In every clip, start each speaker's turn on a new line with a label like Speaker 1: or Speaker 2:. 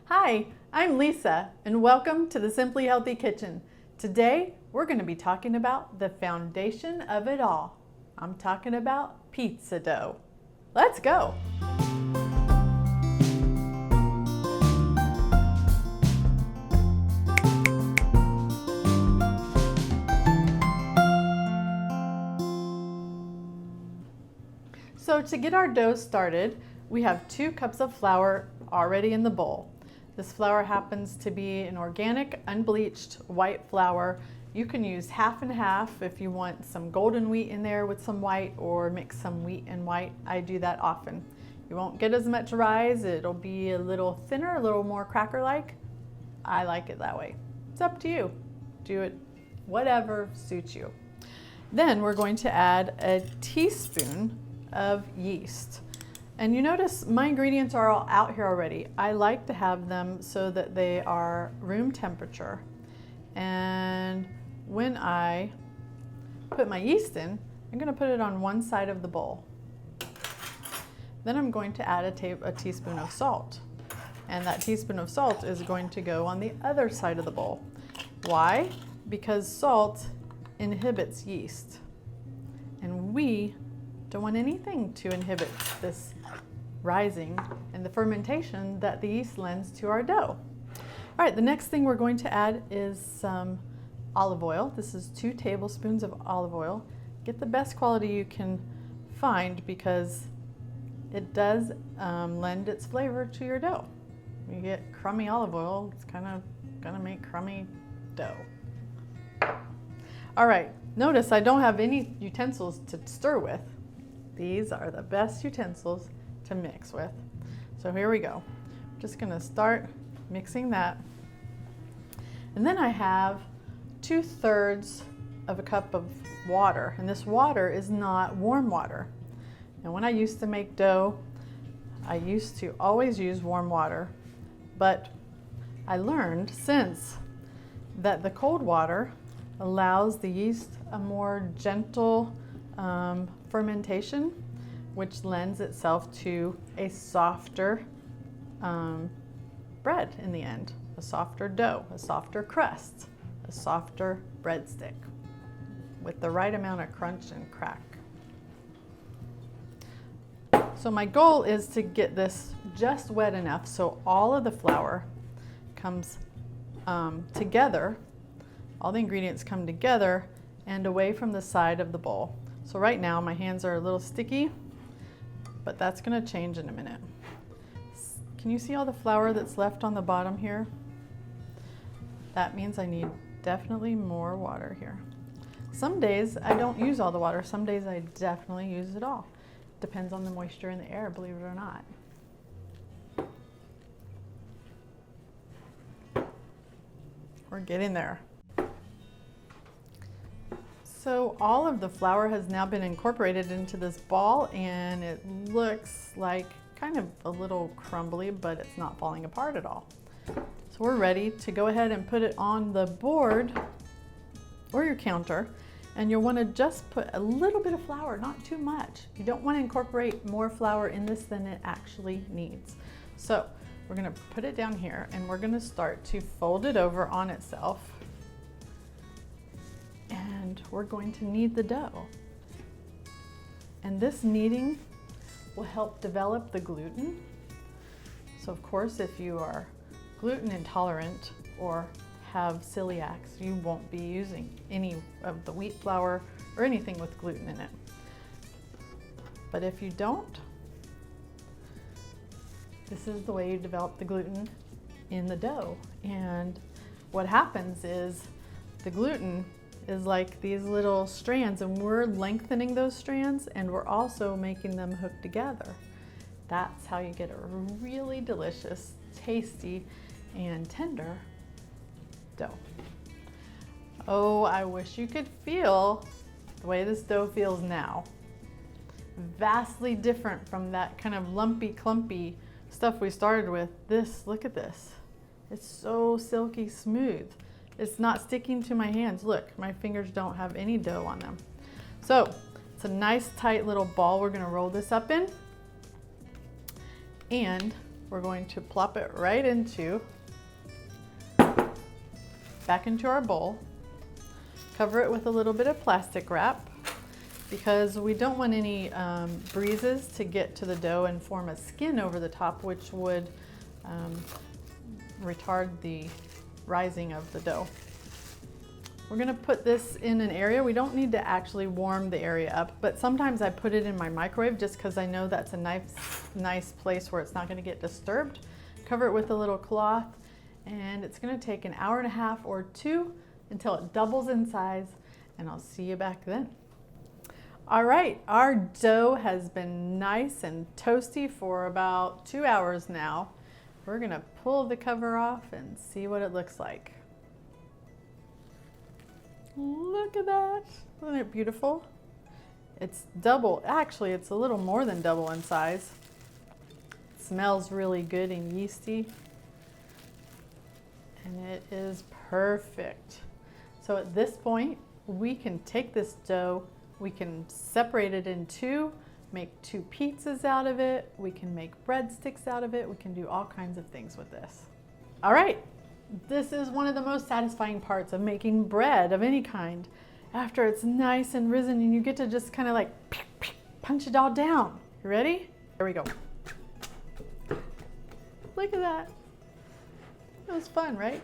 Speaker 1: Hi, I'm Lisa, and welcome to the Simply Healthy Kitchen. Today, we're going to be talking about the foundation of it all. I'm talking about pizza dough. Let's go! So to get our dough started, we have 2 cups of flour already in the bowl. This flour happens to be an organic, unbleached white flour. You can use half and half if you want some golden wheat in there with some white, or mix some wheat and white. I do that often. You won't get as much rise. It'll be a little thinner, a little more cracker-like. I like it that way. It's up to you. Do it whatever suits you. Then we're going to add a teaspoon of yeast. And you notice my ingredients are all out here already. I like to have them so that they are room temperature. And when I put my yeast in, I'm going to put it on one side of the bowl. Then I'm going to add a teaspoon of salt. And that teaspoon of salt is going to go on the other side of the bowl. Why? Because salt inhibits yeast. And we don't want anything to inhibit this rising and the fermentation that the yeast lends to our dough. All right, the next thing we're going to add is some olive oil. This is 2 tablespoons of olive oil. Get the best quality you can find because it does lend its flavor to your dough. You get crummy olive oil, it's kind of gonna make crummy dough. All right, notice I don't have any utensils to stir with. These are the best utensils to mix with. So here we go. I'm just gonna start mixing that. And then I have 2/3 of a cup of water. And this water is not warm water. And when I used to make dough, I used to always use warm water. But I learned since that the cold water allows the yeast a more gentle fermentation, which lends itself to a softer bread in the end, a softer dough, a softer crust, a softer breadstick with the right amount of crunch and crack. So my goal is to get this just wet enough so all of the flour comes together, all the ingredients come together and away from the side of the bowl. So right now my hands are a little sticky, but that's going to change in a minute. Can you see all the flour that's left on the bottom here? That means I need definitely more water here. Some days I don't use all the water. Some days I definitely use it all. Depends on the moisture in the air, believe it or not. We're getting there. So all of the flour has now been incorporated into this ball, and it looks like kind of a little crumbly, but it's not falling apart at all. So we're ready to go ahead and put it on the board or your counter, and you'll want to just put a little bit of flour, not too much. You don't want to incorporate more flour in this than it actually needs. So we're going to put it down here, and we're going to start to fold it over on itself. And we're going to knead the dough. And this kneading will help develop the gluten. So of course, if you are gluten intolerant or have celiacs, you won't be using any of the wheat flour or anything with gluten in it. But if you don't, this is the way you develop the gluten in the dough. And what happens is the gluten is like these little strands, and we're lengthening those strands, and we're also making them hook together. That's how you get a really delicious, tasty, and tender dough. Oh, I wish you could feel the way this dough feels now. Vastly different from that kind of lumpy, clumpy stuff we started with. This, look at this. It's so silky smooth. It's not sticking to my hands. Look, my fingers don't have any dough on them. So it's a nice tight little ball we're gonna roll this up in. And we're going to plop it right back into our bowl. Cover it with a little bit of plastic wrap because we don't want any breezes to get to the dough and form a skin over the top, which would retard the rising of the dough. We're gonna put this in an area. We don't need to actually warm the area up, but sometimes I put it in my microwave just because I know that's a nice place where it's not gonna get disturbed. Cover it with a little cloth, and it's gonna take an hour and a half or 2 until it doubles in size, and I'll see you back then. All right, our dough has been nice and toasty for about 2 hours now. We're gonna pull the cover off and see what it looks like. Look at that, isn't it beautiful? It's double, actually it's a little more than double in size. It smells really good and yeasty. And it is perfect. So at this point, we can take this dough, we can separate it in 2, make 2 pizzas out of it, we can make breadsticks out of it, we can do all kinds of things with this. All right. This is one of the most satisfying parts of making bread of any kind. After it's nice and risen and you get to just kind of like punch it all down. You ready? Here we go. Look at that. It was fun, right?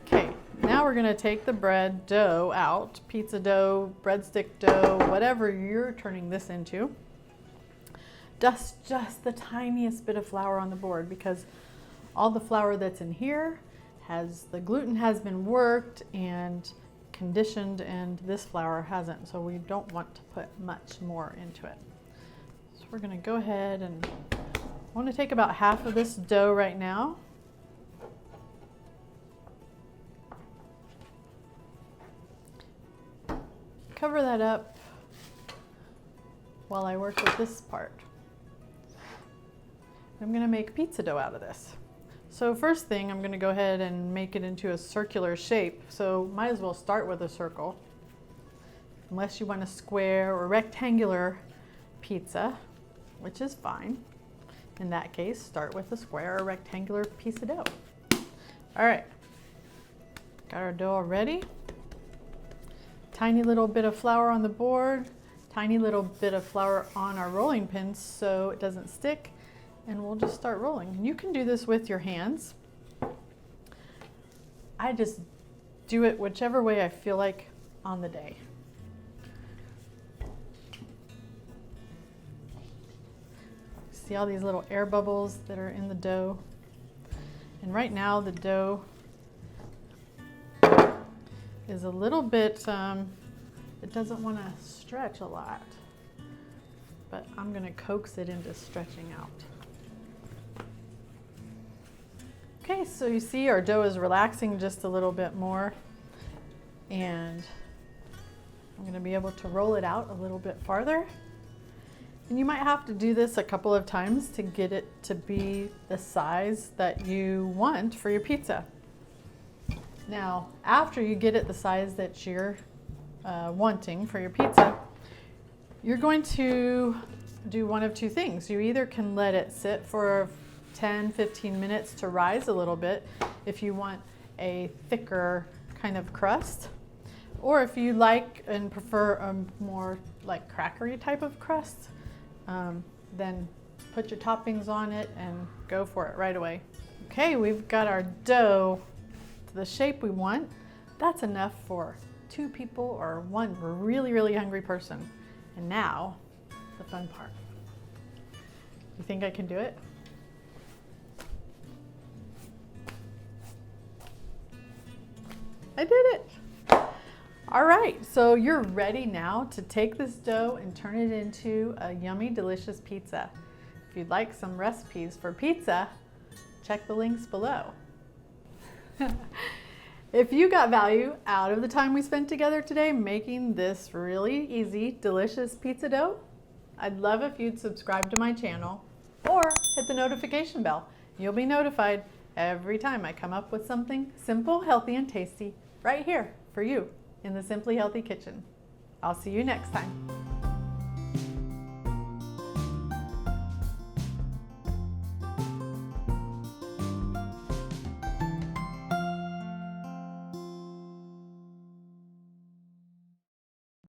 Speaker 1: Okay, now we're gonna take the bread dough out, pizza dough, breadstick dough, whatever you're turning this into. Dust just the tiniest bit of flour on the board because all the flour that's in here the gluten has been worked and conditioned, and this flour hasn't, so we don't want to put much more into it. So we're gonna go ahead and I want to take about half of this dough right now. Cover that up while I work with this part. I'm gonna make pizza dough out of this. So first thing, I'm gonna go ahead and make it into a circular shape. So might as well start with a circle. Unless you want a square or rectangular pizza, which is fine. In that case, start with a square or rectangular piece of dough. All right, got our dough all ready. Tiny little bit of flour on the board, tiny little bit of flour on our rolling pins so it doesn't stick. And we'll just start rolling. You can do this with your hands. I just do it whichever way I feel like on the day. See all these little air bubbles that are in the dough? And right now the dough is a little bit, it doesn't want to stretch a lot, but I'm going to coax it into stretching out. Okay, so you see our dough is relaxing just a little bit more, and I'm going to be able to roll it out a little bit farther. And you might have to do this a couple of times to get it to be the size that you want for your pizza. Now, after you get it the size that you're wanting for your pizza, you're going to do one of 2 things. You either can let it sit for 10-15 minutes to rise a little bit if you want a thicker kind of crust, or if you like and prefer a more like crackery type of crust, then put your toppings on it and go for it right away. Okay, we've got our dough to the shape we want. That's enough for 2 people or 1 really hungry person. And now, the fun part. You think I can do it? I did it. All right, so you're ready now to take this dough and turn it into a yummy, delicious pizza. If you'd like some recipes for pizza, check the links below. If you got value out of the time we spent together today making this really easy, delicious pizza dough, I'd love if you'd subscribe to my channel or hit the notification bell. You'll be notified every time I come up with something simple, healthy, and tasty right here for you in the Simply Healthy Kitchen. I'll see you next time.